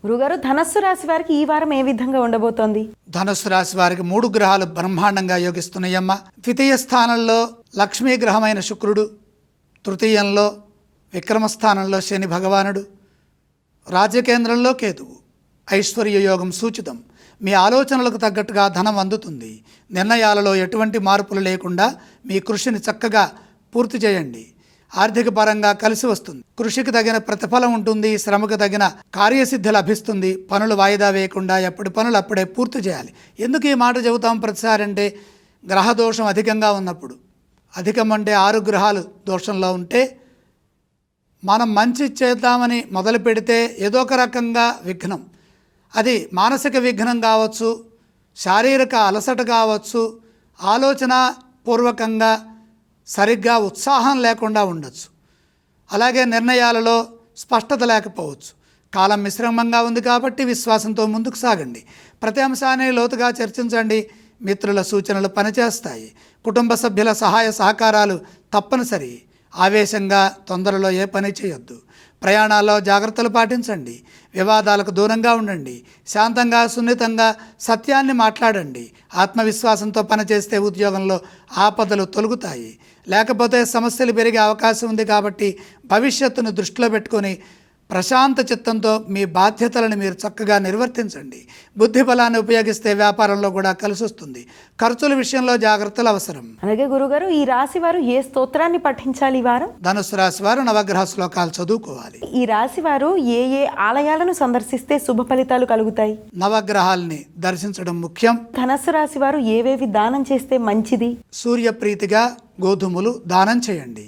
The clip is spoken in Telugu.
గురుగారు, ధనస్సు రాశి వారికి ఈ వారం ఏ విధంగా ఉండబోతోంది? ధనుస్సు రాశి వారికి 3 గ్రహాలు బ్రహ్మాండంగా యోగిస్తున్నాయమ్మ. ద్వితీయ స్థానంలో లక్ష్మీ గ్రహమైన శుక్రుడు, తృతీయంలో విక్రమ స్థానంలో శని భగవానుడు, రాజ్యకేంద్రంలో కేతువు. ఐశ్వర్య యోగం సూచితం. మీ ఆలోచనలకు తగ్గట్టుగా ధనం అందుతుంది. నిర్ణయాలలో ఎటువంటి మార్పులు లేకుండా మీ కృషిని చక్కగా పూర్తి చేయండి. ఆర్థిక పరంగా కలిసి వస్తుంది. కృషికి తగిన ప్రతిఫలం ఉంటుంది. శ్రమకు తగిన కార్యసిద్ధి లభిస్తుంది. పనులు వాయిదా వేయకుండా ఎప్పటి పనులు అప్పుడే పూర్తి చేయాలి. ఎందుకు ఈ మాట చెబుతాం ప్రతిసారి అంటే, గ్రహ దోషం అధికంగా ఉన్నప్పుడు, అధికం అంటే 6 గ్రహాలు దోషంలో ఉంటే, మనం మంచి చేద్దామని మొదలు పెడితే ఏదో ఒక రకంగా విఘ్నం, అది మానసిక విఘ్నం కావచ్చు, శారీరక అలసట కావచ్చు, ఆలోచన పూర్వకంగా సరిగ్గా ఉత్సాహం లేకుండా ఉండొచ్చు. అలాగే నిర్ణయాలలో స్పష్టత లేకపోవచ్చు. కాలం మిశ్రమంగా ఉంది కాబట్టి విశ్వాసంతో ముందుకు సాగండి. ప్రతి అంశాన్ని లోతుగా చర్చించండి. మిత్రుల సూచనలు పనిచేస్తాయి. కుటుంబ సభ్యుల సహాయ సహకారాలు తప్పనిసరి. ఆవేశంగా తొందరలో ఏ పని చేయొద్దు. ప్రయాణాల్లో జాగ్రత్తలు పాటించండి. వివాదాలకు దూరంగా ఉండండి. శాంతంగా, సున్నితంగా సత్యాన్ని మాట్లాడండి. ఆత్మవిశ్వాసంతో పనిచేస్తే ఉద్యోగంలో ఆపదలు తొలగుతాయి. లేకపోతే సమస్యలు పెరిగే అవకాశం ఉంది. కాబట్టి భవిష్యత్తును దృష్టిలో పెట్టుకొని ప్రశాంత చిత్తంతో మీ బాధ్యతలను మీరు చక్కగా నిర్వర్తించండి. బుద్ధి బలాన్ని ఉపయోగిస్తే వ్యాపారంలో కూడా కలిసి వస్తుంది. ఖర్చుల విషయంలో జాగ్రత్తలు అవసరం. అలాగే గురుగారు, ఈ రాశి వారు ఏ స్తోత్రాన్ని పఠించాలి ఈ వారం? ధనుసు రాశి వారు నవగ్రహ శ్లోకాలు చదువుకోవాలి. ఈ రాశి వారు ఏ ఏ ఆలయాలను సందర్శిస్తే శుభ ఫలితాలు కలుగుతాయి? నవగ్రహాల్ని దర్శించడం ముఖ్యం. ధనస్సు రాశి వారు ఏవేవి దానం చేస్తే మంచిది? సూర్యప్రీతిగా గోధుమలు దానం చేయండి.